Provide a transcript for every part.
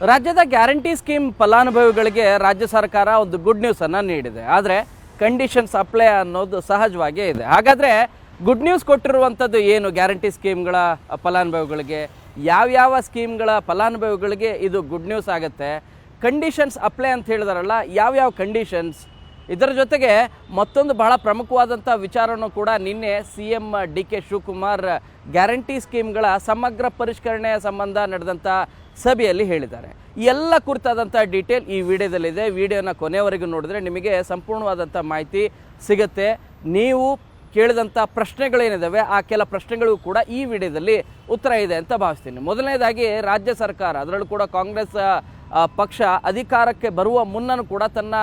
ರಾಜ್ಯದ guarantee scheme ಫಲಾನುಭವಿಗಳಿಗೆ ರಾಜ್ಯ ಸರ್ಕಾರ ಒಂದು ಗುಡ್ ನ್ಯೂಸನ್ನು ನೀಡಿದೆ. ಆದರೆ ಕಂಡೀಷನ್ಸ್ ಅಪ್ಲೈ ಅನ್ನೋದು ಸಹಜವಾಗೇ ಇದೆ. ಹಾಗಾದರೆ ಗುಡ್ ನ್ಯೂಸ್ ಕೊಟ್ಟಿರುವಂಥದ್ದು ಏನು ಗ್ಯಾರಂಟಿ ಸ್ಕೀಮ್ಗಳ ಫಲಾನುಭವಿಗಳಿಗೆ? ಯಾವ್ಯಾವ ಸ್ಕೀಮ್ಗಳ ಫಲಾನುಭವಿಗಳಿಗೆ ಇದು ಗುಡ್ ನ್ಯೂಸ್ ಆಗುತ್ತೆ? ಕಂಡೀಷನ್ಸ್ ಅಪ್ಲೈ ಅಂತ ಹೇಳಿದಾರಲ್ಲ, ಯಾವ್ಯಾವ ಕಂಡೀಷನ್ಸ್? ಇದರ ಜೊತೆಗೆ ಮತ್ತೊಂದು ಬಹಳ ಪ್ರಮುಖವಾದಂಥ ವಿಚಾರನೂ ಕೂಡ ನಿನ್ನೆ CM DK ಶಿವಕುಮಾರ್ ಗ್ಯಾರಂಟಿ ಸ್ಕೀಮ್ಗಳ ಸಮಗ್ರ ಪರಿಷ್ಕರಣೆಯ ಸಂಬಂಧ ನಡೆದಂಥ ಸಭೆಯಲ್ಲಿ ಹೇಳಿದ್ದಾರೆ. ಈ ಎಲ್ಲ ಕುರಿತಾದಂಥ ಡೀಟೇಲ್ ಈ ವಿಡಿಯೋದಲ್ಲಿದೆ. ವಿಡಿಯೋನ ಕೊನೆಯವರೆಗೂ ನೋಡಿದ್ರೆ ನಿಮಗೆ ಸಂಪೂರ್ಣವಾದಂಥ ಮಾಹಿತಿ ಸಿಗುತ್ತೆ. ನೀವು ಕೇಳಿದಂಥ ಪ್ರಶ್ನೆಗಳೇನಿದ್ದಾವೆ ಆ ಕೆಲ ಪ್ರಶ್ನೆಗಳಿಗೂ ಕೂಡ ಈ ವಿಡಿಯೋದಲ್ಲಿ ಉತ್ತರ ಇದೆ ಅಂತ ಭಾವಿಸ್ತೀನಿ. ಮೊದಲನೇದಾಗಿ ರಾಜ್ಯ ಸರ್ಕಾರ, ಅದರಲ್ಲೂ ಕೂಡ ಕಾಂಗ್ರೆಸ್ ಪಕ್ಷ ಅಧಿಕಾರಕ್ಕೆ ಬರುವ ಮುನ್ನೂ ಕೂಡ ತನ್ನ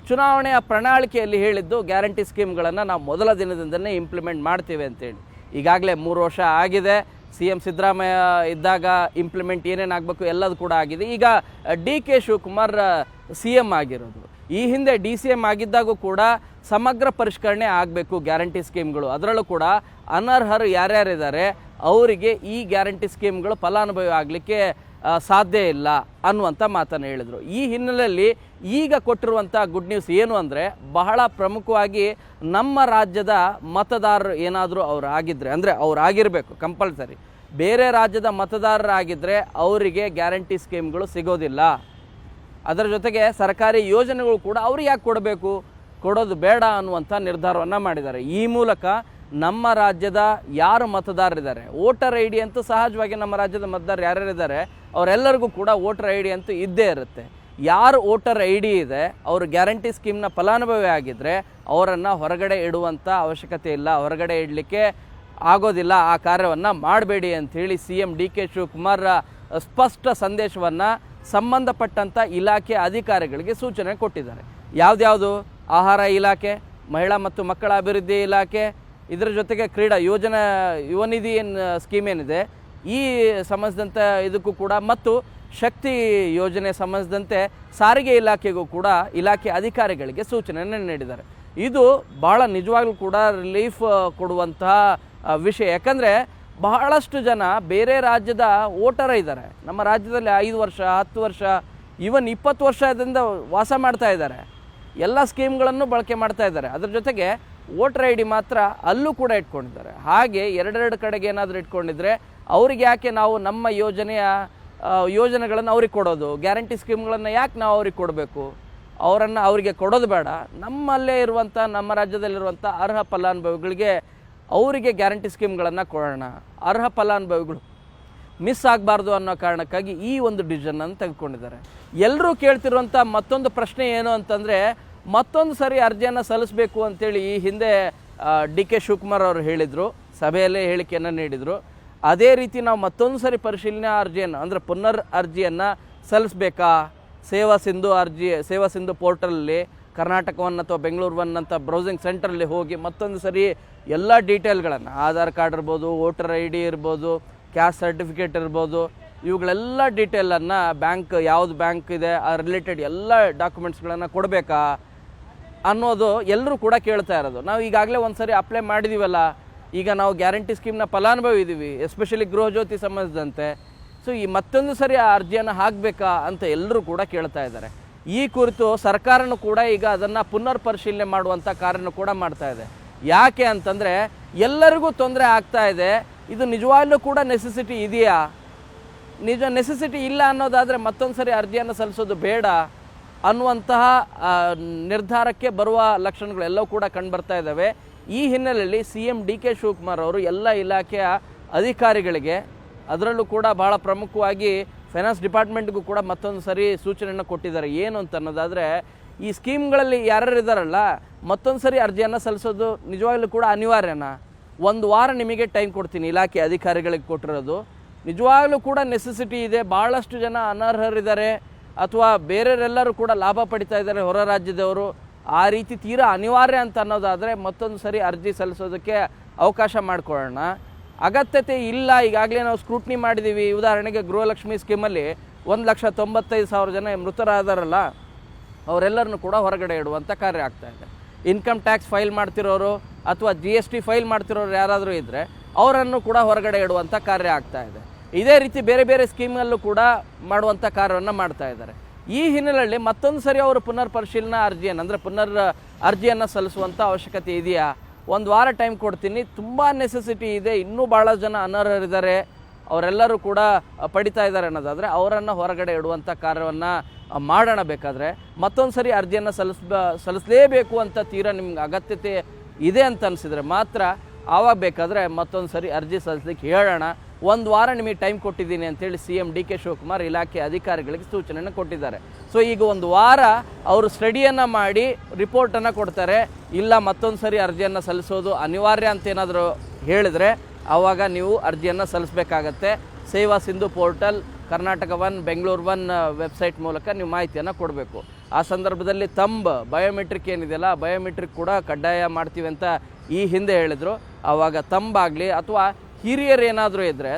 ಚುನಾವಣೆಯ ಪ್ರಣಾಳಿಕೆಯಲ್ಲಿ ಹೇಳಿದ್ದು ಗ್ಯಾರಂಟಿ ಸ್ಕೀಮ್ಗಳನ್ನು ನಾವು ಮೊದಲ ದಿನದಿಂದಲೇ ಇಂಪ್ಲಿಮೆಂಟ್ ಮಾಡ್ತೀವಿ ಅಂತೇಳಿ. ಈಗಾಗಲೇ 3 ವರ್ಷ ಆಗಿದೆ. CM ಸಿದ್ದರಾಮಯ್ಯ ಇದ್ದಾಗ ಇಂಪ್ಲಿಮೆಂಟ್ ಏನೇನಾಗಬೇಕು ಎಲ್ಲದು ಕೂಡ ಆಗಿದೆ. ಈಗ DK ಶಿವಕುಮಾರ್ CM ಆಗಿರೋದು. ಈ ಹಿಂದೆ DCM ಆಗಿದ್ದಾಗೂ ಕೂಡ ಸಮಗ್ರ ಪರಿಷ್ಕರಣೆ ಆಗಬೇಕು ಗ್ಯಾರಂಟಿ ಸ್ಕೀಮ್ಗಳು. ಅದರಲ್ಲೂ ಕೂಡ ಅನರ್ಹರು ಯಾರ್ಯಾರಿದ್ದಾರೆ ಅವರಿಗೆ ಈ ಗ್ಯಾರಂಟಿ ಸ್ಕೀಮ್ಗಳು ಫಲಾನುಭವಿ ಆಗಲಿಕ್ಕೆ ಸಾಧ್ಯ ಇಲ್ಲ ಅನ್ನುವಂಥ ಮಾತನ್ನು ಹೇಳಿದರು. ಈ ಹಿನ್ನೆಲೆಯಲ್ಲಿ ಈಗ ಕೊಟ್ಟಿರುವಂಥ ಗುಡ್ ನ್ಯೂಸ್ ಏನು ಅಂದರೆ, ಬಹಳ ಪ್ರಮುಖವಾಗಿ ನಮ್ಮ ರಾಜ್ಯದ ಮತದಾರರು ಏನಾದರೂ ಅವ್ರು ಆಗಿದ್ದರೆ, ಅಂದರೆ ಅವ್ರು ಆಗಿರಬೇಕು ಕಂಪಲ್ಸರಿ, ಬೇರೆ ರಾಜ್ಯದ ಮತದಾರರಾಗಿದ್ದರೆ ಅವರಿಗೆ ಗ್ಯಾರಂಟಿ ಸ್ಕೀಮ್ಗಳು ಸಿಗೋದಿಲ್ಲ. ಅದರ ಜೊತೆಗೆ ಸರ್ಕಾರಿ ಯೋಜನೆಗಳು ಕೂಡ ಅವ್ರಿಗೆ ಯಾಕೆ ಕೊಡಬೇಕು, ಕೊಡೋದು ಬೇಡ ಅನ್ನುವಂಥ ನಿರ್ಧಾರವನ್ನು ಮಾಡಿದ್ದಾರೆ. ಈ ಮೂಲಕ ನಮ್ಮ ರಾಜ್ಯದ ಯಾರು ಮತದಾರರಿದ್ದಾರೆ, ವೋಟರ್ ID ಅಂತೂ ಸಹಜವಾಗಿ ನಮ್ಮ ರಾಜ್ಯದ ಮತದಾರರು ಯಾರ್ಯಾರಿದ್ದಾರೆ ಅವರೆಲ್ಲರಿಗೂ ಕೂಡ ವೋಟರ್ ID ಅಂತೂ ಇದ್ದೇ ಇರುತ್ತೆ. ಯಾರು ವೋಟರ್ ID ಇದೆ ಅವರು ಗ್ಯಾರಂಟಿ ಸ್ಕೀಮ್ನ ಫಲಾನುಭವಿ ಆಗಿದ್ದರೆ ಅವರನ್ನು ಹೊರಗಡೆ ಇಡುವಂಥ ಅವಶ್ಯಕತೆ ಇಲ್ಲ, ಹೊರಗಡೆ ಇಡಲಿಕ್ಕೆ ಆಗೋದಿಲ್ಲ, ಆ ಕಾರ್ಯವನ್ನು ಮಾಡಬೇಡಿ ಅಂಥೇಳಿ CM DK ಶಿವಕುಮಾರ್ ಸ್ಪಷ್ಟ ಸಂದೇಶವನ್ನು ಸಂಬಂಧಪಟ್ಟಂಥ ಇಲಾಖೆ ಅಧಿಕಾರಿಗಳಿಗೆ ಸೂಚನೆ ಕೊಟ್ಟಿದ್ದಾರೆ. ಯಾವುದ್ಯಾವುದು? ಆಹಾರ ಇಲಾಖೆ, ಮಹಿಳಾ ಮತ್ತು ಮಕ್ಕಳ ಅಭಿವೃದ್ಧಿ ಇಲಾಖೆ, ಇದರ ಜೊತೆಗೆ ಕ್ರೀಡಾ ಯೋಜನಾ ಯುವ ನಿಧಿ ಸ್ಕೀಮ್ ಏನಿದೆ ಈ ಸಂಬಂಧಿಸಿದಂಥ ಇದಕ್ಕೂ ಕೂಡ, ಮತ್ತು ಶಕ್ತಿ ಯೋಜನೆ ಸಂಬಂಧಿಸಿದಂತೆ ಸಾರಿಗೆ ಇಲಾಖೆಗೂ ಕೂಡ ಇಲಾಖೆ ಅಧಿಕಾರಿಗಳಿಗೆ ಸೂಚನೆಯನ್ನು ನೀಡಿದ್ದಾರೆ. ಇದು ಭಾಳ ನಿಜವಾಗ್ಲೂ ಕೂಡ ರಿಲೀಫ್ ಕೊಡುವಂತಹ ವಿಷಯ. ಯಾಕಂದರೆ ಬಹಳಷ್ಟು ಜನ ಬೇರೆ ರಾಜ್ಯದ ವೋಟರ್ ಇದ್ದಾರೆ, ನಮ್ಮ ರಾಜ್ಯದಲ್ಲಿ 5 ವರ್ಷ 10 ವರ್ಷ ಈವನ್ 20 ವರ್ಷದಿಂದ ವಾಸ ಮಾಡ್ತಾ ಇದ್ದಾರೆ, ಎಲ್ಲ ಸ್ಕೀಮ್ಗಳನ್ನು ಬಳಕೆ ಮಾಡ್ತಾ ಇದ್ದಾರೆ. ಅದ್ರ ಜೊತೆಗೆ ವೋಟರ್ ID ಮಾತ್ರ ಅಲ್ಲೂ ಕೂಡ ಇಟ್ಕೊಂಡಿದ್ದಾರೆ. ಹಾಗೆ ಎರಡೆರಡು ಕಡೆಗೆ ಏನಾದರೂ ಇಟ್ಕೊಂಡಿದ್ರೆ ಅವ್ರಿಗೆ ಯಾಕೆ ನಾವು ನಮ್ಮ ಯೋಜನೆಗಳನ್ನು ಅವ್ರಿಗೆ ಕೊಡೋದು, ಗ್ಯಾರಂಟಿ ಸ್ಕೀಮ್ಗಳನ್ನು ಯಾಕೆ ನಾವು ಅವ್ರಿಗೆ ಕೊಡಬೇಕು? ಅವರಿಗೆ ಕೊಡೋದು ಬೇಡ, ನಮ್ಮಲ್ಲೇ ಇರುವಂಥ ನಮ್ಮ ರಾಜ್ಯದಲ್ಲಿರುವಂಥ ಅರ್ಹ ಫಲಾನುಭವಿಗಳಿಗೆ ಅವರಿಗೆ ಗ್ಯಾರಂಟಿ ಸ್ಕೀಮ್ಗಳನ್ನು ಕೊಡೋಣ, ಅರ್ಹ ಫಲಾನುಭವಿಗಳು ಮಿಸ್ ಆಗಬಾರ್ದು ಅನ್ನೋ ಕಾರಣಕ್ಕಾಗಿ ಈ ಒಂದು ಡಿಸಿಷನನ್ನು ತೆಗೆದುಕೊಂಡಿದ್ದಾರೆ. ಎಲ್ಲರೂ ಕೇಳ್ತಿರುವಂಥ ಮತ್ತೊಂದು ಪ್ರಶ್ನೆ ಏನು ಅಂತಂದರೆ, ಮತ್ತೊಂದು ಸರಿ ಅರ್ಜಿಯನ್ನು ಸಲ್ಲಿಸಬೇಕು ಅಂತೇಳಿ ಈ ಹಿಂದೆ DK ಶಿವಕುಮಾರ್ ಅವರು ಹೇಳಿದರು, ಸಭೆಯಲ್ಲೇ ಹೇಳಿಕೆಯನ್ನು ನೀಡಿದರು. ಅದೇ ರೀತಿ ನಾವು ಮತ್ತೊಂದು ಸರಿ ಪರಿಶೀಲನೆ ಅರ್ಜಿಯನ್ನು, ಅಂದರೆ ಪುನರ್ ಅರ್ಜಿಯನ್ನು ಸಲ್ಲಿಸಬೇಕಾ? ಸೇವಾ ಸಿಂಧು ಪೋರ್ಟಲಲ್ಲಿ ಕರ್ನಾಟಕ 1 ಅಥವಾ ಬೆಂಗಳೂರು 1 ಅಂತ ಬ್ರೌಸಿಂಗ್ ಸೆಂಟ್ರಲ್ಲಿ ಹೋಗಿ ಮತ್ತೊಂದು ಸರಿ ಎಲ್ಲ ಡೀಟೇಲ್ಗಳನ್ನು, ಆಧಾರ್ ಕಾರ್ಡ್ ಇರ್ಬೋದು, ವೋಟರ್ ID ಇರ್ಬೋದು, ಕ್ಯಾಸ್ಟ್ ಸರ್ಟಿಫಿಕೇಟ್ ಇರ್ಬೋದು, ಇವುಗಳೆಲ್ಲ ಡೀಟೇಲನ್ನು ಯಾವುದು ಬ್ಯಾಂಕ್ ಇದೆ ಆ ರಿಲೇಟೆಡ್ ಎಲ್ಲ ಡಾಕ್ಯುಮೆಂಟ್ಸ್ಗಳನ್ನು ಕೊಡಬೇಕಾ ಅನ್ನೋದು ಎಲ್ಲರೂ ಕೂಡ ಕೇಳ್ತಾ ಇರೋದು. ನಾವು ಈಗಾಗಲೇ ಒಂದು ಸರಿ ಅಪ್ಲೈ ಮಾಡಿದ್ದೀವಲ್ಲ, ಈಗ ನಾವು ಗ್ಯಾರಂಟಿ ಸ್ಕೀಮ್ನ ಫಲಾನುಭವಿ ಇದ್ದೀವಿ, ಎಸ್ಪೆಷಲಿ ಗೃಹಜ್ಯೋತಿ ಸಂಬಂಧಿಸಿದಂತೆ. ಸೊ ಈ ಮತ್ತೊಂದು ಸರಿ ಆ ಅರ್ಜಿಯನ್ನು ಹಾಕಬೇಕಾ ಅಂತ ಎಲ್ಲರೂ ಕೂಡ ಕೇಳ್ತಾ ಇದ್ದಾರೆ. ಈ ಕುರಿತು ಸರ್ಕಾರನೂ ಕೂಡ ಈಗ ಅದನ್ನು ಪುನರ್ ಪರಿಶೀಲನೆ ಮಾಡುವಂಥ ಕಾರ್ಯನೂ ಕೂಡ ಮಾಡ್ತಾ ಇದೆ. ಯಾಕೆ ಅಂತಂದರೆ ಎಲ್ಲರಿಗೂ ತೊಂದರೆ ಆಗ್ತಾ ಇದೆ. ಇದು ನಿಜವಾಗ್ಲೂ ಕೂಡ ನೆಸೆಸಿಟಿ ಇದೆಯಾ? ನೆಸೆಸಿಟಿ ಇಲ್ಲ ಅನ್ನೋದಾದರೆ ಮತ್ತೊಂದು ಸರಿ ಅರ್ಜಿಯನ್ನು ಸಲ್ಲಿಸೋದು ಬೇಡ ಅನ್ನುವಂತಹ ನಿರ್ಧಾರಕ್ಕೆ ಬರುವ ಲಕ್ಷಣಗಳೆಲ್ಲವೂ ಕೂಡ ಕಂಡುಬರ್ತಾ ಇದ್ದಾವೆ. ಈ ಹಿನ್ನೆಲೆಯಲ್ಲಿ CM DK ಶಿವಕುಮಾರ್ ಅವರು ಎಲ್ಲ ಇಲಾಖೆಯ ಅಧಿಕಾರಿಗಳಿಗೆ, ಅದರಲ್ಲೂ ಕೂಡ ಭಾಳ ಪ್ರಮುಖವಾಗಿ ಫೈನಾನ್ಸ್ ಡಿಪಾರ್ಟ್ಮೆಂಟ್ಗೂ ಕೂಡ ಮತ್ತೊಂದು ಸರಿ ಸೂಚನೆಯನ್ನು ಕೊಟ್ಟಿದ್ದಾರೆ. ಏನು ಅಂತ ಅನ್ನೋದಾದರೆ, ಈ ಸ್ಕೀಮ್ಗಳಲ್ಲಿ ಯಾರ್ಯಾರು ಇದ್ದಾರಲ್ಲ ಮತ್ತೊಂದು ಸರಿ ಅರ್ಜಿಯನ್ನು ಸಲ್ಲಿಸೋದು ನಿಜವಾಗ್ಲೂ ಕೂಡ ಅನಿವಾರ್ಯನಾ? 1 ವಾರ ನಿಮಗೆ ಟೈಮ್ ಕೊಡ್ತೀನಿ, ಇಲಾಖೆ ಅಧಿಕಾರಿಗಳಿಗೆ ಕೊಟ್ಟಿರೋದು. ನಿಜವಾಗ್ಲೂ ಕೂಡ ನೆಸೆಸಿಟಿ ಇದೆ, ಭಾಳಷ್ಟು ಜನ ಅನರ್ಹರಿದ್ದಾರೆ ಅಥವಾ ಬೇರೆಯವರೆಲ್ಲರೂ ಕೂಡ ಲಾಭ ಪಡಿತಾ ಇದ್ದಾರೆ ಹೊರ ರಾಜ್ಯದವರು. ಆ ರೀತಿ ತೀರಾ ಅನಿವಾರ್ಯ ಅಂತ ಅನ್ನೋದಾದರೆ ಮತ್ತೊಂದು ಸರಿ ಅರ್ಜಿ ಸಲ್ಲಿಸೋದಕ್ಕೆ ಅವಕಾಶ ಮಾಡಿಕೊಳ್ಳೋಣ. ಅಗತ್ಯತೆ ಇಲ್ಲ, ಈಗಾಗಲೇ ನಾವು ಸ್ಕ್ರೂಟ್ನಿ ಮಾಡಿದ್ದೀವಿ. ಉದಾಹರಣೆಗೆ ಗೃಹಲಕ್ಷ್ಮಿ ಸ್ಕೀಮಲ್ಲಿ 1,95,000 ಜನ ಮೃತರಾದಾರಲ್ಲ, ಅವರೆಲ್ಲರನ್ನು ಕೂಡ ಹೊರಗಡೆ ಇಡುವಂಥ ಕಾರ್ಯ ಆಗ್ತಾಯಿದೆ. ಇನ್ಕಮ್ ಟ್ಯಾಕ್ಸ್ ಫೈಲ್ ಮಾಡ್ತಿರೋರು ಅಥವಾ GST ಫೈಲ್ ಮಾಡ್ತಿರೋರು ಯಾರಾದರೂ ಇದ್ದರೆ ಅವರನ್ನು ಕೂಡ ಹೊರಗಡೆ ಇಡುವಂಥ ಕಾರ್ಯ ಆಗ್ತಾಯಿದೆ. ಇದೇ ರೀತಿ ಬೇರೆ ಬೇರೆ ಸ್ಕೀಮಲ್ಲೂ ಕೂಡ ಮಾಡುವಂಥ ಕಾರ್ಯವನ್ನು ಮಾಡ್ತಾ ಇದ್ದಾರೆ. ಈ ಹಿನ್ನೆಲೆಯಲ್ಲಿ ಮತ್ತೊಂದು ಸರಿ ಅವರು ಪುನರ್ ಪರಿಶೀಲನಾ ಅರ್ಜಿಯನ್ನು ಅಂದರೆ ಅರ್ಜಿಯನ್ನು ಸಲ್ಲಿಸುವಂಥ ಅವಶ್ಯಕತೆ ಇದೆಯಾ? ಒಂದು ವಾರ ಟೈಮ್ ಕೊಡ್ತೀನಿ, ತುಂಬ ನೆಸೆಸಿಟಿ ಇದೆ, ಇನ್ನೂ ಭಾಳ ಜನ ಅನರ್ಹರಿದ್ದಾರೆ, ಅವರೆಲ್ಲರೂ ಕೂಡ ಪಡಿತಾ ಇದ್ದಾರೆ ಅನ್ನೋದಾದರೆ ಅವರನ್ನು ಹೊರಗಡೆ ಇಡುವಂಥ ಕಾರ್ಯವನ್ನು ಮಾಡೋಣ. ಬೇಕಾದರೆ ಮತ್ತೊಂದು ಸರಿ ಅರ್ಜಿಯನ್ನು ಸಲ್ಲಿಸಲೇಬೇಕು ಅಂತ ತೀರಾ ನಿಮ್ಗೆ ಅಗತ್ಯತೆ ಇದೆ ಅಂತ ಅನಿಸಿದರೆ ಮಾತ್ರ ಆವಾಗ ಬೇಕಾದರೆ ಮತ್ತೊಂದು ಸರಿ ಅರ್ಜಿ ಸಲ್ಲಿಸಲಿಕ್ಕೆ ಹೇಳೋಣ. ಒಂದು ವಾರ ನಿಮಗೆ ಟೈಮ್ ಕೊಟ್ಟಿದ್ದೀನಿ ಅಂತೇಳಿ CM DK ಶಿವಕುಮಾರ್ ಇಲಾಖೆ ಅಧಿಕಾರಿಗಳಿಗೆ ಸೂಚನೆಯನ್ನು ಕೊಟ್ಟಿದ್ದಾರೆ. ಸೊ ಈಗ ಒಂದು ವಾರ ಅವರು ಸ್ಟಡಿಯನ್ನು ಮಾಡಿ ರಿಪೋರ್ಟನ್ನು ಕೊಡ್ತಾರೆ. ಇಲ್ಲ ಮತ್ತೊಂದು ಸರಿ ಅರ್ಜಿಯನ್ನು ಸಲ್ಲಿಸೋದು ಅನಿವಾರ್ಯ ಅಂತ ಏನಾದರೂ ಹೇಳಿದರೆ ಆವಾಗ ನೀವು ಅರ್ಜಿಯನ್ನು ಸಲ್ಲಿಸಬೇಕಾಗತ್ತೆ. ಸೇವಾ ಸಿಂಧು ಪೋರ್ಟಲ್, ಕರ್ನಾಟಕ 1, ಬೆಂಗಳೂರು 1 ವೆಬ್ಸೈಟ್ ಮೂಲಕ ನೀವು ಮಾಹಿತಿಯನ್ನು ಕೊಡಬೇಕು. ಆ ಸಂದರ್ಭದಲ್ಲಿ ಬಯೋಮೆಟ್ರಿಕ್ ಏನಿದೆಯಲ್ಲ, ಬಯೋಮೆಟ್ರಿಕ್ ಕೂಡ ಕಡ್ಡಾಯ ಮಾಡ್ತೀವಿ ಅಂತ ಈ ಹಿಂದೆ ಹೇಳಿದರು. ಆವಾಗ ತಂಬಾಗಲಿ ಅಥವಾ ಹಿರಿಯರು ಏನಾದರೂ ಇದ್ದರೆ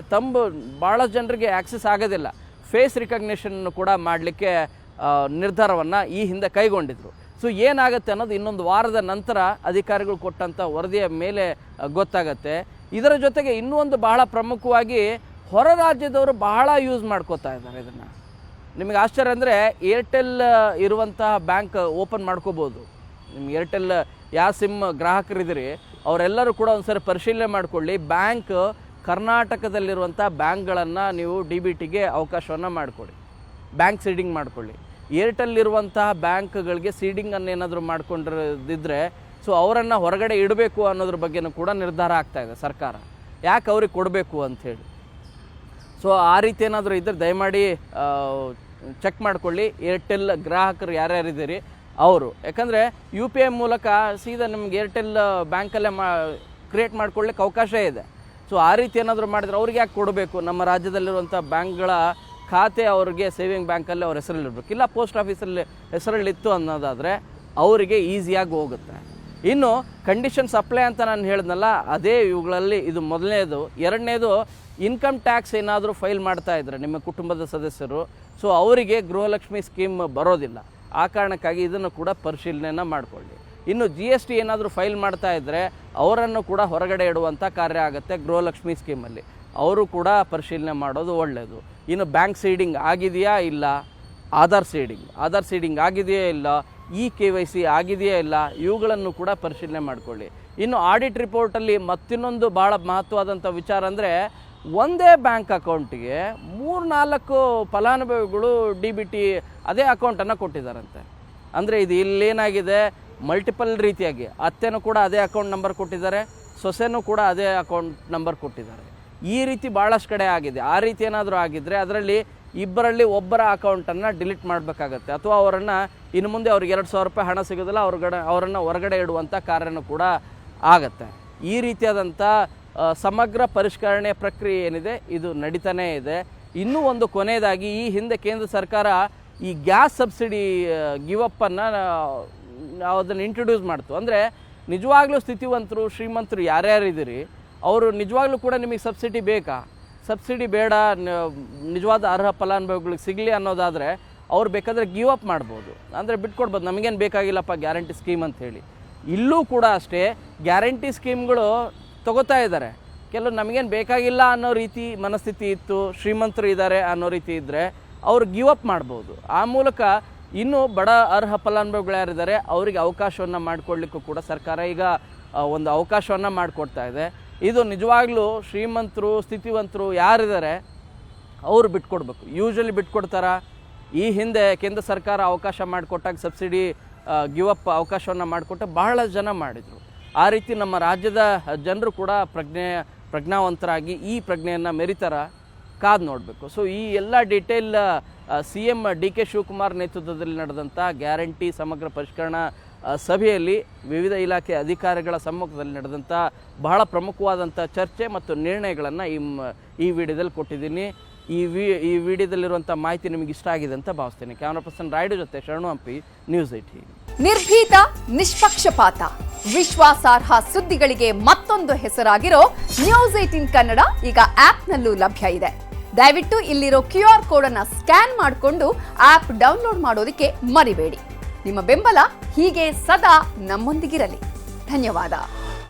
ಭಾಳ ಜನರಿಗೆ ಆ್ಯಕ್ಸೆಸ್ ಆಗೋದಿಲ್ಲ. ಫೇಸ್ ರಿಕಗ್ನಿಷನ್ನು ಕೂಡ ಮಾಡಲಿಕ್ಕೆ ನಿರ್ಧಾರವನ್ನು ಈ ಹಿಂದೆ ಕೈಗೊಂಡಿದ್ರು. ಸೊ ಏನಾಗುತ್ತೆ ಅನ್ನೋದು ಇನ್ನೊಂದು ವಾರದ ನಂತರ ಅಧಿಕಾರಿಗಳು ಕೊಟ್ಟಂಥ ವರದಿಯ ಮೇಲೆ ಗೊತ್ತಾಗತ್ತೆ. ಇದರ ಜೊತೆಗೆ ಇನ್ನೂ ಒಂದು ಬಹಳ ಪ್ರಮುಖವಾಗಿ ಹೊರ ರಾಜ್ಯದವರು ಬಹಳ ಯೂಸ್ ಮಾಡ್ಕೋತಾ ಇದ್ದಾರೆ ಇದನ್ನು. ನಿಮಗೆ ಆಶ್ಚರ್ಯ ಅಂದರೆ ಏರ್ಟೆಲ್ ಇರುವಂತಹ ಬ್ಯಾಂಕ್ ಓಪನ್ ಮಾಡ್ಕೋಬೋದು. ನಿಮ್ಗೆ ಏರ್ಟೆಲ್ ಯಾವ ಸಿಮ್ ಗ್ರಾಹಕರಿದ್ದೀರಿ ಅವರೆಲ್ಲರೂ ಕೂಡ ಒಂದ್ಸರಿ ಪರಿಶೀಲನೆ ಮಾಡಿಕೊಳ್ಳಿ. ಬ್ಯಾಂಕ್ ಕರ್ನಾಟಕದಲ್ಲಿರುವಂಥ ಬ್ಯಾಂಕ್ಗಳನ್ನು ನೀವು DBTಗೆ ಅವಕಾಶವನ್ನು ಮಾಡಿಕೊಡಿ, ಬ್ಯಾಂಕ್ ಸೀಡಿಂಗ್ ಮಾಡಿಕೊಳ್ಳಿ. ಏರ್ಟೆಲ್ಲಿರುವಂತಹ ಬ್ಯಾಂಕ್ಗಳಿಗೆ ಸೀಡಿಂಗನ್ನು ಏನಾದರೂ ಮಾಡ್ಕೊಂಡಿದ್ದರೆ ಸೊ ಅವರನ್ನು ಹೊರಗಡೆ ಇಡಬೇಕು ಅನ್ನೋದ್ರ ಬಗ್ಗೆನೂ ಕೂಡ ನಿರ್ಧಾರ ಆಗ್ತಾಯಿದೆ ಸರ್ಕಾರ, ಯಾಕೆ ಅವ್ರಿಗೆ ಕೊಡಬೇಕು ಅಂಥೇಳಿ. ಸೊ ಆ ರೀತಿ ಏನಾದರೂ ಇದ್ದರೆ ದಯಮಾಡಿ ಚೆಕ್ ಮಾಡಿಕೊಳ್ಳಿ. ಏರ್ಟೆಲ್ ಗ್ರಾಹಕರು ಯಾರ್ಯಾರಿದ್ದೀರಿ ಅವರು, ಯಾಕಂದರೆ UPI ಮೂಲಕ ಸೀದಾ ನಿಮ್ಗೆ ಏರ್ಟೆಲ್ ಬ್ಯಾಂಕಲ್ಲೇ ಕ್ರಿಯೇಟ್ ಮಾಡ್ಕೊಳ್ಳಿಕ್ಕೆ ಅವಕಾಶ ಇದೆ. ಸೊ ಆ ರೀತಿ ಏನಾದರೂ ಮಾಡಿದರೆ ಅವ್ರಿಗೆ ಯಾಕೆ ಕೊಡಬೇಕು? ನಮ್ಮ ರಾಜ್ಯದಲ್ಲಿರುವಂಥ ಬ್ಯಾಂಕ್ಗಳ ಖಾತೆ ಅವ್ರಿಗೆ ಸೇವಿಂಗ್ ಬ್ಯಾಂಕಲ್ಲಿ ಅವ್ರ ಹೆಸರಲ್ಲಿರ್ಬೇಕು, ಇಲ್ಲ ಪೋಸ್ಟ್ ಆಫೀಸಲ್ಲಿ ಹೆಸರಲ್ಲಿತ್ತು ಅನ್ನೋದಾದರೆ ಅವರಿಗೆ ಈಸಿಯಾಗಿ ಹೋಗುತ್ತೆ. ಇನ್ನು ಕಂಡೀಷನ್ಸ್ ಅಪ್ಲೈ ಅಂತ ನಾನು ಹೇಳಿದ್ನಲ್ಲ, ಅದೇ ಇವುಗಳಲ್ಲಿ ಇದು ಮೊದಲನೇದು. ಎರಡನೇದು, ಇನ್ಕಮ್ ಟ್ಯಾಕ್ಸ್ ಏನಾದರೂ ಫೈಲ್ ಮಾಡ್ತಾ ಇದ್ದಾರೆ ನಿಮ್ಮ ಕುಟುಂಬದ ಸದಸ್ಯರು, ಸೊ ಅವರಿಗೆ ಗೃಹಲಕ್ಷ್ಮಿ ಸ್ಕೀಮ್ ಬರೋದಿಲ್ಲ. ಆ ಕಾರಣಕ್ಕಾಗಿ ಇದನ್ನು ಕೂಡ ಪರಿಶೀಲನೆಯನ್ನು ಮಾಡಿಕೊಳ್ಳಿ. ಇನ್ನು GST ಏನಾದರೂ ಫೈಲ್ ಮಾಡ್ತಾ ಇದ್ದರೆ ಅವರನ್ನು ಕೂಡ ಹೊರಗಡೆ ಇಡುವಂಥ ಕಾರ್ಯ ಆಗುತ್ತೆ ಗೃಹಲಕ್ಷ್ಮಿ ಸ್ಕೀಮಲ್ಲಿ, ಅವರು ಕೂಡ ಪರಿಶೀಲನೆ ಮಾಡೋದು ಒಳ್ಳೆಯದು. ಇನ್ನು ಬ್ಯಾಂಕ್ ಸೀಡಿಂಗ್ ಆಗಿದೆಯಾ ಇಲ್ಲ, ಆಧಾರ್ ಸೀಡಿಂಗ್ ಆಗಿದೆಯಾ ಇಲ್ಲ, KYC ಆಗಿದೆಯಾ ಇಲ್ಲ, ಇವುಗಳನ್ನು ಕೂಡ ಪರಿಶೀಲನೆ ಮಾಡಿಕೊಳ್ಳಿ. ಇನ್ನು ಆಡಿಟ್ ರಿಪೋರ್ಟಲ್ಲಿ ಮತ್ತಿನ್ನೊಂದು ಭಾಳ ಮಹತ್ವವಾದಂಥ ವಿಚಾರ ಅಂದರೆ, ಒಂದೇ ಬ್ಯಾಂಕ್ ಅಕೌಂಟಿಗೆ 3-4 ಫಲಾನುಭವಿಗಳು DBT ಅದೇ ಅಕೌಂಟನ್ನು ಕೊಟ್ಟಿದ್ದಾರಂತೆ. ಅಂದರೆ ಇದು ಇಲ್ಲೇನಾಗಿದೆ, ಮಲ್ಟಿಪಲ್ ರೀತಿಯಾಗಿ ಅತ್ತೆನೂ ಕೂಡ ಅದೇ ಅಕೌಂಟ್ ನಂಬರ್ ಕೊಟ್ಟಿದ್ದಾರೆ, ಸೊಸೆನೂ ಕೂಡ ಅದೇ ಅಕೌಂಟ್ ನಂಬರ್ ಕೊಟ್ಟಿದ್ದಾರೆ. ಈ ರೀತಿ ಭಾಳಷ್ಟು ಕಡೆ ಆಗಿದೆ. ಆ ರೀತಿ ಏನಾದರೂ ಆಗಿದ್ದರೆ ಅದರಲ್ಲಿ ಇಬ್ಬರಲ್ಲಿ ಒಬ್ಬರ ಅಕೌಂಟನ್ನು ಡಿಲೀಟ್ ಮಾಡಬೇಕಾಗತ್ತೆ, ಅಥವಾ ಅವರನ್ನು ಇನ್ನು ಮುಂದೆ ಅವ್ರಿಗೆ 2,000 ರೂಪಾಯಿ ಹಣ ಸಿಗೋದಿಲ್ಲ, ಅವರನ್ನು ಹೊರಗಡೆ ಇಡುವಂಥ ಕಾರ್ಯನೂ ಕೂಡ ಆಗತ್ತೆ. ಈ ರೀತಿಯಾದಂಥ ಸಮಗ್ರ ಪರಿಷ್ಕರಣೆ ಪ್ರಕ್ರಿಯೆ ಏನಿದೆ ಇದು ನಡೀತಾನೇ ಇದೆ. ಇನ್ನೂ ಒಂದು ಕೊನೆಯದಾಗಿ, ಈ ಹಿಂದೆ ಕೇಂದ್ರ ಸರ್ಕಾರ ಈ ಗ್ಯಾಸ್ ಸಬ್ಸಿಡಿ ಗಿವಪ್ಪನ್ನು ಅದನ್ನು ಇಂಟ್ರೊಡ್ಯೂಸ್ ಮಾಡ್ತು. ಅಂದರೆ ನಿಜವಾಗ್ಲೂ ಸ್ಥಿತಿವಂತರು, ಶ್ರೀಮಂತರು ಯಾರ್ಯಾರಿದ್ದೀರಿ ಅವರು ನಿಜವಾಗ್ಲೂ ಕೂಡ ನಿಮಗೆ ಸಬ್ಸಿಡಿ ಬೇಕಾ, ಸಬ್ಸಿಡಿ ಬೇಡ, ನಿಜವಾದ ಅರ್ಹ ಫಲಾನುಭವಿಗಳಿಗೆ ಸಿಗಲಿ ಅನ್ನೋದಾದರೆ ಅವ್ರು ಬೇಕಾದರೆ ಗಿವ್ ಅಪ್ ಮಾಡ್ಬೋದು, ಅಂದರೆ ಬಿಟ್ಕೊಡ್ಬೋದು, ನಮಗೇನು ಬೇಕಾಗಿಲ್ಲಪ್ಪ ಗ್ಯಾರಂಟಿ ಸ್ಕೀಮ್ ಅಂಥೇಳಿ. ಇಲ್ಲೂ ಕೂಡ ಅಷ್ಟೇ ಗ್ಯಾರಂಟಿ ಸ್ಕೀಮ್ಗಳು ತಗೋತಾ ಇದ್ದಾರೆ. ಕೆಲವು ನಮಗೇನು ಬೇಕಾಗಿಲ್ಲ ಅನ್ನೋ ರೀತಿ ಮನಸ್ಥಿತಿ ಇತ್ತು, ಶ್ರೀಮಂತರು ಇದ್ದಾರೆ ಅನ್ನೋ ರೀತಿ ಇದ್ದರೆ ಅವರು ಗಿವ್ ಅಪ್ ಮಾಡ್ಬೋದು. ಆ ಮೂಲಕ ಇನ್ನೂ ಬಡ ಅರ್ಹ ಫಲಾನುಭವಿಗಳು ಯಾರಿದ್ದಾರೆ ಅವರಿಗೆ ಅವಕಾಶವನ್ನು ಮಾಡಿಕೊಡ್ಲಿಕ್ಕೂ ಕೂಡ ಸರ್ಕಾರ ಈಗ ಒಂದು ಅವಕಾಶವನ್ನು ಮಾಡಿಕೊಡ್ತಾ ಇದೆ. ಇದು ನಿಜವಾಗ್ಲೂ ಶ್ರೀಮಂತರು, ಸ್ಥಿತಿವಂತರು ಯಾರಿದ್ದಾರೆ ಅವರು ಬಿಟ್ಕೊಡ್ಬೇಕು. ಯೂಶ್ವಲಿ ಬಿಟ್ಕೊಡ್ತಾರಾ? ಈ ಹಿಂದೆ ಕೇಂದ್ರ ಸರ್ಕಾರ ಅವಕಾಶ ಮಾಡಿಕೊಟ್ಟಾಗ ಸಬ್ಸಿಡಿ ಗಿವ್ ಅಪ್ ಅವಕಾಶವನ್ನು ಮಾಡಿಕೊಟ್ಟು ಬಹಳ ಜನ ಮಾಡಿದರು. ಆ ರೀತಿ ನಮ್ಮ ರಾಜ್ಯದ ಜನರು ಕೂಡ ಪ್ರಜ್ಞಾವಂತರಾಗಿ ಈ ಪ್ರಜ್ಞೆಯನ್ನು ಮೆರಿತಾರ, ಕಾದು ನೋಡಬೇಕು. ಸೊ ಈ ಎಲ್ಲ ಡೀಟೇಲ್ CM DK ಶಿವಕುಮಾರ್ ನೇತೃತ್ವದಲ್ಲಿ ನಡೆದಂಥ ಗ್ಯಾರಂಟಿ ಸಮಗ್ರ ಪರಿಷ್ಕರಣಾ ಸಭೆಯಲ್ಲಿ ವಿವಿಧ ಇಲಾಖೆ ಅಧಿಕಾರಿಗಳ ಸಮ್ಮುಖದಲ್ಲಿ ನಡೆದಂಥ ಬಹಳ ಪ್ರಮುಖವಾದಂಥ ಚರ್ಚೆ ಮತ್ತು ನಿರ್ಣಯಗಳನ್ನು ಈ ವಿಡಿಯೋದಲ್ಲಿ ಕೊಟ್ಟಿದ್ದೀನಿ. ಈ ವಿಡಿಯೋದಲ್ಲಿರುವಂಥ ಮಾಹಿತಿ ನಿಮಗೆ ಇಷ್ಟ ಆಗಿದೆ ಅಂತ ಭಾವಿಸ್ತೇನೆ. ಕ್ಯಾಮರಾ ಪರ್ಸನ್ ರಾಯ್ಡು ಜೊತೆ ಶರಣು ಹಂಪಿ, ನ್ಯೂಸ್ 18. ನಿರ್ಭೀತ, ನಿಷ್ಪಕ್ಷಪಾತ, ವಿಶ್ವಾಸಾರ್ಹ ಸುದ್ದಿಗಳಿಗೆ ಮತ್ತೊಂದು ಹೆಸರಾಗಿರೋ ನ್ಯೂಸ್ 18 ಕನ್ನಡ ಈಗ ಆಪ್ನಲ್ಲೂ ಲಭ್ಯ ಇದೆ. ದಯವಿಟ್ಟು ಇಲ್ಲಿರೋ QR ಕೋಡ್ ಅನ್ನು ಸ್ಕ್ಯಾನ್ ಮಾಡಿಕೊಂಡು ಆಪ್ ಡೌನ್ಲೋಡ್ ಮಾಡೋದಕ್ಕೆ ಮರಿಬೇಡಿ. ನಿಮ್ಮ ಬೆಂಬಲ ಹೀಗೆ ಸದಾ ನಮ್ಮೊಂದಿಗಿರಲಿ. ಧನ್ಯವಾದ.